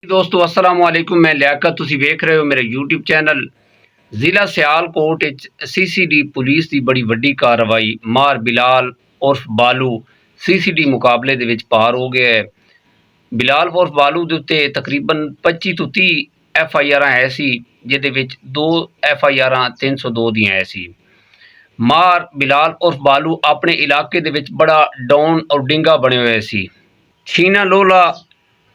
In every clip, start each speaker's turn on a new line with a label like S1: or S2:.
S1: ਦੋਸਤੋ ਅਸਲਾਮ ਵਾਲੇਕੁਮ। ਮੈਂ ਲਿਆਕਤ, ਤੁਸੀਂ ਵੇਖ ਰਹੇ ਹੋ ਮੇਰੇ YouTube ਚੈਨਲ। ਜ਼ਿਲ੍ਹਾ ਸਿਆਲਕੋਟ ਵਿੱਚ CCD ਪੁਲਿਸ ਦੀ ਬੜੀ ਵੱਡੀ ਕਾਰਵਾਈ। ਮਾਰ ਬਿਲਾਲ ਉਰਫ ਬਾਲੂ CCD ਮੁਕਾਬਲੇ ਦੇ ਵਿੱਚ ਪਾਰ ਹੋ ਗਿਆ ਹੈ। ਬਿਲਾਲ ਉਰਫ ਬਾਲੂ ਦੇ ਉੱਤੇ ਤਕਰੀਬਨ 25 ਤੋਂ 30 FIR ਹੈ ਸੀ, ਜਿਹਦੇ ਵਿੱਚ 2 FIR 302 ਦੀਆਂ ਹੈ ਸੀ। ਮਾਰ ਬਿਲਾਲ ਉਰਫ ਬਾਲੂ ਆਪਣੇ ਇਲਾਕੇ ਦੇ ਵਿੱਚ ਬੜਾ ਡਾਊਨ ਔਰ ਡਿੰਗਾ ਬਣੇ ਹੋਏ ਸੀ। ਛੀਨਾ ਲੋਲਾ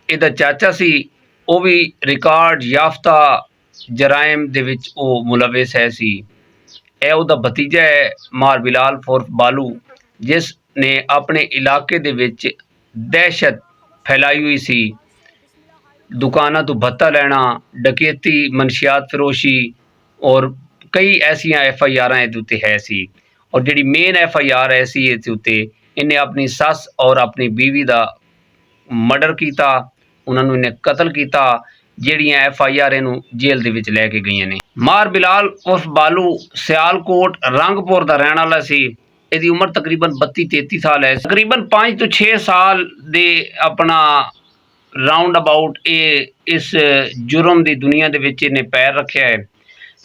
S1: ਇਹਦਾ ਚਾਚਾ ਸੀ, ਉਹ ਵੀ ਰਿਕਾਰਡ ਯਾਫਤਾ ਜਰਾਇਮ ਦੇ ਵਿੱਚ ਉਹ ਮੁਲਵਿਸ ਹੈ ਸੀ। ਇਹ ਉਹਦਾ ਭਤੀਜਾ ਹੈ ਮਾਰ ਬਿਲਾਲ ਉਰਫ ਬਾਲੂ, ਜਿਸ ਨੇ ਆਪਣੇ ਇਲਾਕੇ ਦੇ ਵਿੱਚ ਦਹਿਸ਼ਤ ਫੈਲਾਈ ਹੋਈ ਸੀ। ਦੁਕਾਨਾਂ ਤੋਂ ਭੱਤਾ ਲੈਣਾ, ਡਕੈਤੀ, ਮਨਸ਼ਿਆਤ ਫਰੋਸ਼ੀ ਔਰ ਕਈ ਐਸੀਆਂ FIR ਇਹਦੇ ਉੱਤੇ ਹੈ ਸੀ। ਔਰ ਜਿਹੜੀ ਮੇਨ FIR ਹੈ ਸੀ ਇਹਦੇ ਉੱਤੇ, ਇਹਨੇ ਆਪਣੀ ਸੱਸ ਔਰ ਆਪਣੀ ਬੀਵੀ ਦਾ ਮਰਡਰ ਕੀਤਾ, ਉਹਨਾਂ ਨੂੰ ਇਹਨੇ ਕਤਲ ਕੀਤਾ, ਜਿਹੜੀਆਂ FIR ਇਹਨੂੰ ਜੇਲ੍ਹ ਦੇ ਵਿੱਚ ਲੈ ਕੇ ਗਈਆਂ ਨੇ। ਮਾਰ ਬਿਲਾਲ ਉਰਫ ਬਾਲੂ ਸਿਆਲਕੋਟ ਰੰਗਪੁਰ ਦਾ ਰਹਿਣ ਵਾਲਾ ਸੀ। ਇਹਦੀ ਉਮਰ ਤਕਰੀਬਨ 32-33 ਸਾਲ ਹੈ। ਤਕਰੀਬਨ 5 ਤੋਂ 6 ਸਾਲ ਦੇ ਆਪਣਾ ਰਾਉਂਡ ਅਬਾਊਟ ਇਹ ਇਸ ਜੁਰਮ ਦੀ ਦੁਨੀਆ ਦੇ ਵਿੱਚ ਇਹਨੇ ਪੈਰ ਰੱਖਿਆ ਹੈ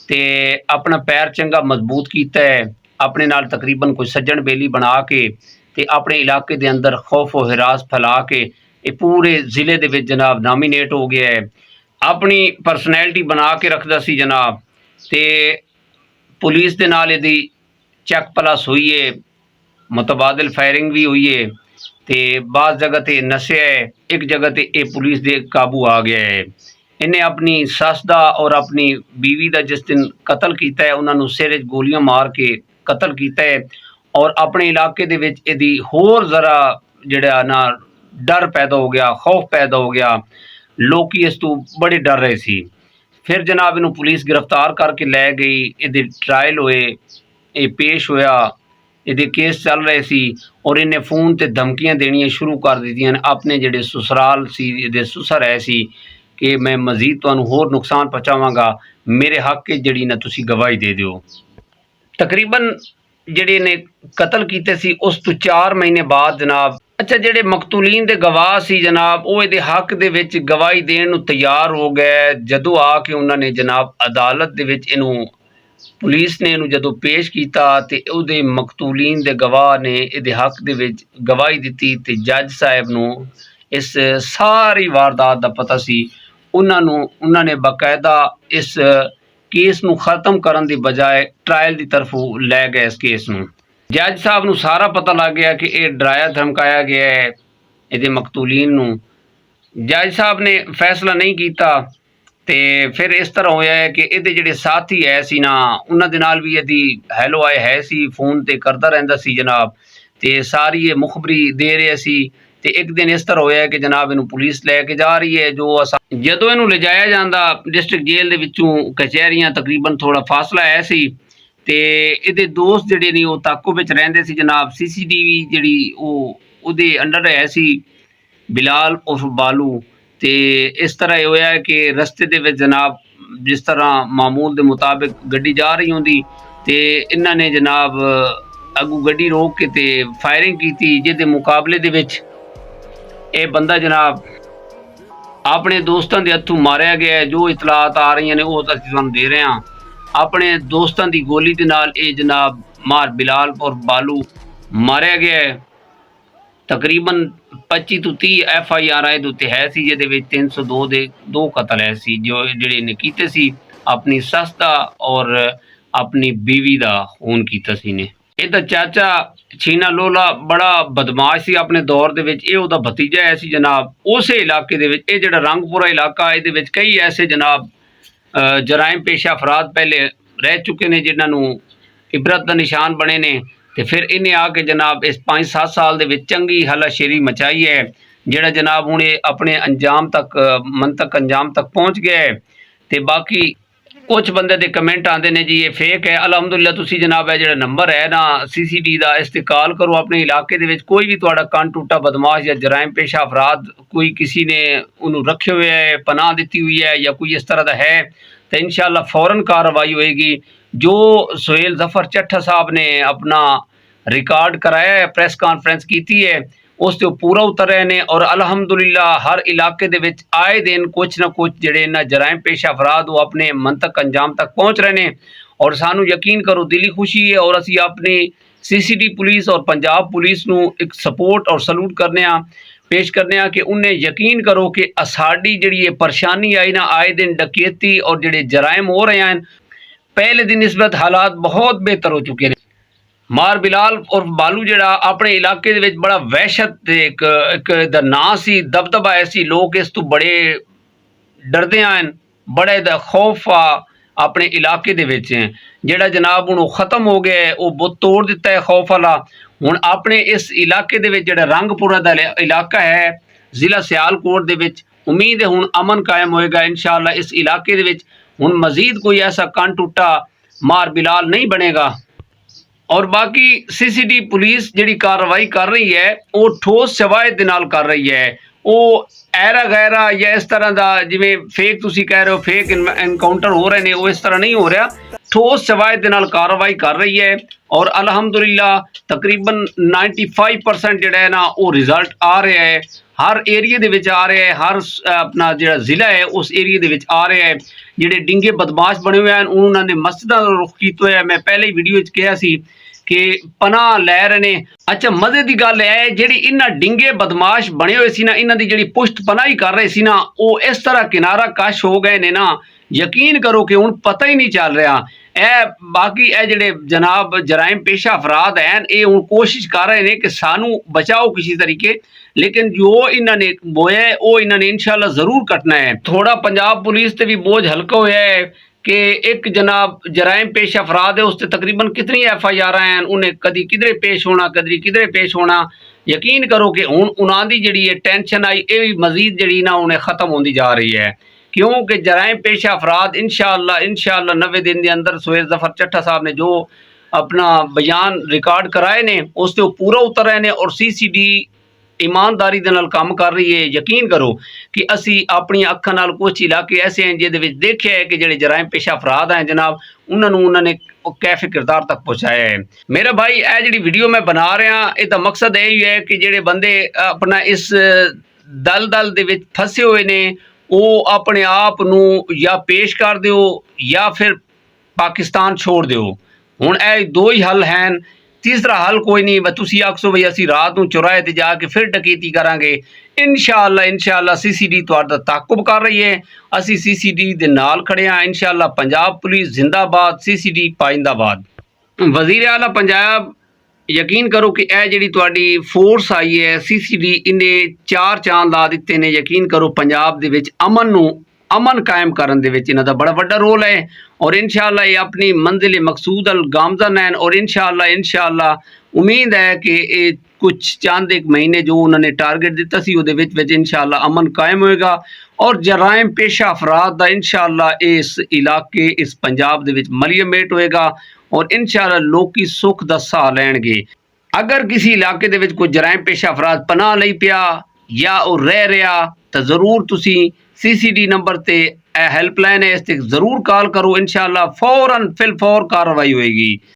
S1: ਤੇ ਆਪਣਾ ਪੈਰ ਚੰਗਾ ਮਜ਼ਬੂਤ ਕੀਤਾ ਹੈ। ਆਪਣੇ ਨਾਲ ਤਕਰੀਬਨ ਕੋਈ ਸੱਜਣ ਬੇਲੀ ਬਣਾ ਕੇ ਤੇ ਆਪਣੇ ਇਲਾਕੇ ਦੇ ਅੰਦਰ ਖੌਫ व हिरास फैला के ये पूरे ज़िले ਦੇ ਵਿੱਚ जनाब ਨਾਮੀਨੇਟ ਹੋ ਗਿਆ ਹੈ। ਆਪਣੀ ਪਰਸਨੈਲਿਟੀ ਬਣਾ ਕੇ ਰੱਖਦਾ ਸੀ ਜਨਾਬ, ਤੇ ਪੁਲਿਸ ਦੇ ਨਾਲ ਇਹਦੀ ਚੱਕ ਪਲਸ ਹੋਈ ਹੈ, ਮੁਤਬਾਦਲ ਫਾਇਰਿੰਗ ਵੀ ਹੋਈ ਹੈ ਤੇ ਬਾਜ਼ ਜਗ੍ਹਾ ਤੇ ਨਸਿਆ ਹੈ, ਇੱਕ ਜਗ੍ਹਾ ਤੇ ਇਹ ਪੁਲਿਸ ਦੇ ਕਾਬੂ ਆ ਗਿਆ ਹੈ। ਇਹਨੇ ਆਪਣੀ ਸੱਸ ਦਾ ਔਰ ਆਪਣੀ बीवी ਦਾ ਜਿਸ ਦਿਨ ਕਤਲ ਕੀਤਾ ਹੈ, ਉਹਨਾਂ ਨੂੰ ਸਿਰ 'ਚ ਗੋਲੀਆਂ ਮਾਰ ਕੇ ਕਤਲ ਕੀਤਾ ਹੈ। ਔਰ ਆਪਣੇ ਇਲਾਕੇ ਦੇ ਵਿੱਚ ਇਹਦੀ ਹੋਰ ਜ਼ਰਾ ਜਿਹੜਾ ਨਾ ਡਰ ਪੈਦਾ ਹੋ ਗਿਆ, ਖੌਫ ਪੈਦਾ ਹੋ ਗਿਆ, ਲੋਕੀ ਇਸ ਤੋਂ ਬੜੇ ਡਰ ਰਹੇ ਸੀ। ਫਿਰ ਜਨਾਬ ਇਹਨੂੰ ਪੁਲਿਸ ਗ੍ਰਿਫਤਾਰ ਕਰਕੇ ਲੈ ਗਈ, ਇਹਦੇ ਟਰਾਇਲ ਹੋਏ, ਇਹ ਪੇਸ਼ ਹੋਇਆ, ਇਹਦੇ ਕੇਸ ਚੱਲ ਰਹੇ ਸੀ ਔਰ ਇਹਨੇ ਫੋਨ ਤੇ ਧਮਕੀਆਂ ਦੇਣੀਆਂ ਸ਼ੁਰੂ ਕਰ ਦਿੱਤੀਆਂ ਆਪਣੇ ਜਿਹੜੇ ਸਸੁਰਾਲ ਸੀ, ਇਹਦੇ ਸੁਸਰ ਹੈ ਸੀ ਕਿ ਮੈਂ ਮਜ਼ੀਦ ਤੁਹਾਨੂੰ ਹੋਰ ਨੁਕਸਾਨ ਪਹੁੰਚਾਵਾਂਗਾ, ਮੇਰੇ ਹੱਕ 'ਚ ਜਿਹੜੀ ਨਾ ਤੁਸੀਂ ਗਵਾਹੀ ਦੇ ਦਿਓ। ਤਕਰੀਬਨ ਜਿਹੜੇ ਨੇ ਕਤਲ ਕੀਤੇ ਸੀ ਉਸ ਤੋਂ 4 ਮਹੀਨੇ ਬਾਅਦ ਜਨਾਬ ਜਿਹੜੇ ਮਕਤੂਲੀਨ ਦੇ ਗਵਾਹ ਸੀ ਜਨਾਬ, ਉਹ ਇਹਦੇ ਹੱਕ ਦੇ ਵਿੱਚ ਗਵਾਹੀ ਦੇਣ ਨੂੰ ਤਿਆਰ ਹੋ ਗਏ। ਜਦੋਂ ਆ ਕੇ ਉਹਨਾਂ ਨੇ ਜਨਾਬ ਅਦਾਲਤ ਦੇ ਵਿੱਚ ਇਹਨੂੰ ਪੁਲਿਸ ਨੇ ਇਹਨੂੰ ਜਦੋਂ ਪੇਸ਼ ਕੀਤਾ ਤੇ ਉਹਦੇ ਮਕਤੂਲੀਨ ਦੇ ਗਵਾਹ ਨੇ ਇਹਦੇ ਹੱਕ ਦੇ ਵਿੱਚ ਗਵਾਹੀ ਦਿੱਤੀ ਤੇ ਜੱਜ ਸਾਹਿਬ ਨੂੰ ਇਸ ਸਾਰੀ ਵਾਰਦਾਤ ਦਾ ਪਤਾ ਸੀ। ਉਹਨਾਂ ਨੇ ਬਾਕਾਇਦਾ ਇਸ ਕੇਸ ਨੂੰ ਖਤਮ ਕਰਨ ਦੀ ਬਜਾਏ ਟਰਾਇਲ ਦੀ ਤਰਫੋਂ ਲੈ ਗਏ ਇਸ ਕੇਸ ਨੂੰ। ਜੱਜ ਸਾਹਿਬ ਨੂੰ ਸਾਰਾ ਪਤਾ ਲੱਗ ਗਿਆ ਕਿ ਇਹ ਡਰਾਇਆ ਧਮਕਾਇਆ ਗਿਆ ਹੈ ਇਹਦੇ ਮਕਤੂਲੀਨ ਨੂੰ। ਜੱਜ ਸਾਹਿਬ ਨੇ ਫੈਸਲਾ ਨਹੀਂ ਕੀਤਾ ਤੇ ਫਿਰ ਇਸ ਤਰ੍ਹਾਂ ਹੋਇਆ ਹੈ ਕਿ ਇਹਦੇ ਜਿਹੜੇ ਸਾਥੀ ਹੈ ਸੀ ਨਾ, ਉਹਨਾਂ ਦੇ ਨਾਲ ਵੀ ਇਹਦੀ ਹੈਲੋ ਆਏ ਹੈ ਸੀ, ਫੋਨ ਤੇ ਕਰਦਾ ਰਹਿੰਦਾ ਸੀ ਜਨਾਬ, ਤੇ ਸਾਰੀ ਇਹ ਮੁਖਬਰੀ ਦੇ ਰਿਹਾ ਸੀ। ਤੇ ਇੱਕ ਦਿਨ ਇਸ ਤਰ੍ਹਾਂ ਹੋਇਆ ਕਿ ਜਨਾਬ ਇਹਨੂੰ ਪੁਲਿਸ ਲੈ ਕੇ ਜਾ ਰਹੀ ਹੈ। ਜਦੋਂ ਇਹਨੂੰ ਲਿਜਾਇਆ ਜਾਂਦਾ ਡਿਸਟ੍ਰਿਕਟ ਜੇਲ੍ਹ ਦੇ ਵਿੱਚੋਂ ਕਚਹਿਰੀਆਂ ਤਕਰੀਬਨ ਥੋੜਾ ਫਾਸਲਾ ਹੈ ਸੀ, ਤੇ ਇਹਦੇ ਦੋਸਤ ਜਿਹੜੇ ਨੇ ਉਹ ਤਾਕੋ ਵਿੱਚ ਰਹਿੰਦੇ ਸੀ ਜਨਾਬ। CCTV ਜਿਹੜੀ ਉਹਦੇ ਅੰਡਰ ਹੈ ਸੀ ਬਿਲਾਲ ਉਰਫ ਬਾਲੂ। ਤੇ ਇਸ ਤਰ੍ਹਾਂ ਇਹ ਹੋਇਆ ਕਿ ਰਸਤੇ ਦੇ ਵਿੱਚ ਜਨਾਬ ਜਿਸ ਤਰ੍ਹਾਂ ਮਾਮੂਲ ਦੇ ਮੁਤਾबिक ਗੱਡੀ ਜਾ ਰਹੀ ਹੁੰਦੀ ਤੇ ਇਹਨਾਂ ਨੇ ਜਨਾਬ ਅੱਗੋਂ ਗੱਡੀ ਰੋਕ ਕੇ ਤੇ ਫਾਇਰਿੰਗ ਕੀਤੀ, ਜਿਹਦੇ ਮੁਕਾਬਲੇ ਦੇ ਵਿੱਚ ਇਹ ਬੰਦਾ ਜਨਾਬ ਆਪਣੇ ਦੋਸਤਾਂ ਦੇ ਹੱਥੋਂ ਮਾਰਿਆ ਗਿਆ। ਜੋ ਇਤਲਾਤ ਆ ਰਹੀਆਂ ਨੇ ਉਹ ਅਸੀਂ ਤੁਹਾਨੂੰ ਦੇ ਰਹੇ ਹਾਂ। ਆਪਣੇ ਦੋਸਤਾਂ ਦੀ ਗੋਲੀ ਦੇ ਨਾਲ ਇਹ ਜਨਾਬ ਮਾਰ ਬਿਲਾਲ ਔਰ ਬਾਲੂ ਮਾਰਿਆ ਗਿਆ ਹੈ। ਤਕਰੀਬਨ 25 ਤੋਂ 30 FIR ਇਹਦੇ ਉੱਤੇ ਹੈ ਸੀ, ਜਿਹਦੇ ਵਿੱਚ 302 ਦੇ 2 ਕਤਲ ਹੈ ਸੀ ਜਿਹੜੇ ਇਹਨੇ ਕੀਤੇ ਸੀ। ਆਪਣੀ ਸੱਸ ਦਾ ਔਰ ਆਪਣੀ बीवी ਦਾ ਖੂਨ ਕੀਤਾ ਸੀ ਨੇ। ਇਹਦਾ ਚਾਚਾ ਛੀਨਾ ਲੋਲਾ ਬੜਾ ਬਦਮਾਸ਼ ਸੀ ਆਪਣੇ ਦੌਰ ਦੇ ਵਿੱਚ, ਇਹ ਉਹਦਾ ਭਤੀਜਾ ਹੈ ਸੀ ਜਨਾਬ। ਉਸੇ ਇਲਾਕੇ ਦੇ ਵਿੱਚ ਇਹ ਜਿਹੜਾ ਰੰਗਪੁਰਾ ਇਲਾਕਾ, ਇਹਦੇ ਵਿੱਚ ਕਈ ਐਸੇ ਜਨਾਬ ਜਰਾਇਮ ਪੇਸ਼ਾ ਅਫਰਾਦ ਪਹਿਲੇ ਰਹਿ ਚੁੱਕੇ ਨੇ ਜਿਨ੍ਹਾਂ ਨੂੰ ਇਬਰਤ ਦਾ ਨਿਸ਼ਾਨ ਬਣੇ ਨੇ। ਤੇ ਫਿਰ ਇਹਨੇ ਆ ਕੇ ਜਨਾਬ ਇਸ 5-7 ਸਾਲ ਦੇ ਵਿੱਚ ਚੰਗੀ ਹਲਾਸ਼ੇਰੀ ਮਚਾਈ ਹੈ, ਜਿਹੜਾ ਜਨਾਬ ਹੁਣ ਇਹ ਆਪਣੇ ਅੰਜਾਮ ਤੱਕ ਅੰਜਾਮ ਤੱਕ ਪਹੁੰਚ ਗਿਆ ਹੈ। ਤੇ ਬਾਕੀ ਕੁਝ ਬੰਦੇ ਦੇ ਕਮੈਂਟ ਆਉਂਦੇ ਨੇ ਜੀ ਇਹ ਫੇਕ ਹੈ। ਅਲਹਮਦੁਲਿਲਾ ਤੁਸੀਂ ਜਨਾਬ ਇਹ ਜਿਹੜਾ ਨੰਬਰ ਹੈ ਨਾ CCD ਦਾ, ਇਸ ਤੇ ਕਾਲ ਕਰੋ। ਆਪਣੇ ਇਲਾਕੇ ਦੇ ਵਿੱਚ ਕੋਈ ਵੀ ਤੁਹਾਡਾ ਕੰਨ ਟੁੱਟਾ ਬਦਮਾਸ਼ ਜਾਂ ਜਰਾਇਮ ਪੇਸ਼ਾ ਅਫਰਾਦ, ਕੋਈ ਕਿਸੇ ਨੇ ਉਹਨੂੰ ਰੱਖੇ ਹੋਏ ਹੈ, ਪਨਾਹ ਦਿੱਤੀ ਹੋਈ ਹੈ ਜਾਂ ਕੋਈ ਇਸ ਤਰ੍ਹਾਂ ਦਾ ਹੈ, तो इंशाअल्लाह फ़ौरन कार्रवाई होएगी। जो सुहेल ज़फ़र चट्ठा साहब ने अपना रिकॉर्ड कराया है, प्रेस कॉन्फ्रेंस की है, ਉਸ ਤੇ ਉਹ ਪੂਰਾ ਉਤਰ ਰਹੇ ਨੇ ਔਰ ਅਲਹਮਦੁਲਿਲਾ ਹਰ ਇਲਾਕੇ ਦੇ ਵਿੱਚ ਆਏ ਦਿਨ ਕੁਛ ਨਾ ਕੁਛ ਜਿਹੜੇ ਇਹਨਾਂ ਜਰਾਇਮ ਪੇਸ਼ ਅਫਰਾਦ ਉਹ ਆਪਣੇ ਮੰਤਕ ਅੰਜਾਮ ਤੱਕ ਪਹੁੰਚ ਰਹੇ ਨੇ ਔਰ ਸਾਨੂੰ ਯਕੀਨ ਕਰੋ ਦਿਲੀ ਖੁਸ਼ੀ ਹੈ ਔਰ ਅਸੀਂ ਆਪਣੀ ਸੀਸੀਡੀ ਪੁਲਿਸ ਔਰ ਪੰਜਾਬ ਪੁਲਿਸ ਨੂੰ ਇੱਕ ਸਪੋਰਟ ਔਰ ਸਲੂਟ ਕਰਨੇ ਆ पेश करने कि उन्हें यकीन करो कि साड़ी जी परेशानी आई ना आए दिन डकैती और जोड़े जराइम हो रहे हैं पहले दिन निस्बत हालात बहुत बेहतर हो चुके हैं। मार बिलाल और बालू जड़ा अपने इलाके दे विच बड़ा वहशत एक नां सी दबदबा ऐसी लोग इस तो बड़े डरदे हैं बड़े खौफ आ अपने इलाके दे विच जेड़ा जनाब हुण खत्म हो गया है वो बुत तोड़ दिता है खौफ वाला। हुण अपने इस इलाके दे विच जेड़ा रंगपुरा दा इलाका है जिला सियालकोट दे विच उम्मीद है हुण अमन कायम होएगा इंशाअल्लाह। इस इलाके दे विच हुण मजीद कोई ऐसा कन टुटा मार बिलाल नहीं बनेगा। और बाकी सीसीडी पुलिस जिहड़ी कार्रवाई कर रही है वो ठोस शवायद दे नाल कर रही है। वो ऐरा गैरा या इस तरह का जिवें फेक तुसी कह रहे हो फेक एनकाउंटर हो रहे हैं वो इस तरह नहीं हो रहा। ठोस शवायद दे नाल कार्रवाई कर रही है और अलहमदुलिल्लाह तकरीबन 95% जिहड़ा है ना वो रिजल्ट आ रहा है हर एरिए दे विच आ रहा है हर अपना जिहड़ा जिला है उस एरिए दे विच आ रहा है। जिहड़े डिंगे बदमाश बने हुए हैं उन्होंने मस्जिदां दा रुख कीता होया। मैं पहले ही वीडियो च कहा सी कि पनाह लै रहे ने। अच्छा मजे की गल है जिहड़ी इन्हां डिंगे बदमाश बने हुए सी ना इन्हां दी जिहड़ी पुष्ट पनाही कर रहे सी ना वो इस तरह किनारा कश हो गए ने ना यकीन करो कि हुण पता ही नहीं चल रहा। ए बाकी ए जिहड़े जनाब जराइम पेशा अफराद हैं ये हुण कोशिश कर रहे हैं कि सानू बचाओ किसी तरीके लेकिन जो इन्होंने बोया है वो इन्होंने इंशाल्लाह जरूर कटना है। थोड़ा पंजाब पुलिस से भी बोझ हल्का होया है कि एक जनाब जराइम पेश अफराद है उससे तकरीबन कितनी FIR हैं उन्हें कदी किधरे पेश होना कदी किधरे पेश होना। यकीन करो कि हुण उन्हां दी जिहड़ी टेंशन आई ये भी मजीद जिहड़ी ना उन्हें ख़त्म होती जा रही है क्योंकि जराइम पेश अफराद इंशाअल्लाह 90 दिन के अंदर सुहेल जफर चट्टा साहब ने जो अपना बयान रिकॉर्ड कराए ने उस ते पूरा उतर रहे हैं और CCD ईमानदारी दे नाल काम कर रही है। यकीन करो कि असी अपनी अखां नाल कुछ इलाके ऐसे हैं जिहदे विच देखिया है कि जिहड़े जराइम पेशा अफराद हैं जनाब उन्होंने कैफे किरदार तक पहुँचाया है। मेरा भाई यह जी वीडियो मैं बना रहा इसका मकसद यही है कि जिहड़े बंदे अपना इस दल दे विच फसे हुए ने वो अपने आप नूं या पेश कर दिओ या फिर पाकिस्तान छोड़ दिओ। हुण ये दो ही हल हैं तीसरा हल कोई नहीं। तुसी आखो बई असी रात को चौराहे ते जाके फिर डकैती करांगे इंशाअल्लाह CCD तुहाडा ताकुब कर रही है। असी CCD दे नाल खड़े हाँ इंशाअल्लाह। पंजाब पुलिस जिंदाबाद CCD पाइंदाबाद। वजीर आला पंजाब यकीन करो कि यह जी तुहाडी फोर्स आई है CCD इन्हें 4 चांद ला दिते ने। यकीन करो पंजाब दे विच अमन कायम करन दे विच इन्हां दा बड़ा वड्डा रोल है और इंशाअल्लाह ये अपनी मंजिल मकसूद अल गामज़न हैं और इंशाअल्लाह उम्मीद है कि ये कुछ चंद एक महीने जो उन्होंने टारगेट दिता सी उहदे विच इंशाअल्लाह अमन कायम होएगा और जराइम पेशा अफराद दा इंशाअल्लाह इस इलाके इस पंजाब दे विच मलियामेट होएगा और इंशाअल्लाह लोकी सुख दा साह लैणगे। अगर किसी इलाके दे विच कोई जराइम पेशा अफराद पनाह लई पिया या वो रह रहा तो जरूर तुसी CCD नंबर ते हेल्पलाइन है इस ते जरूर कॉल करो इंशाअल्लाह फौरन फिल फौर कार्रवाई होएगी।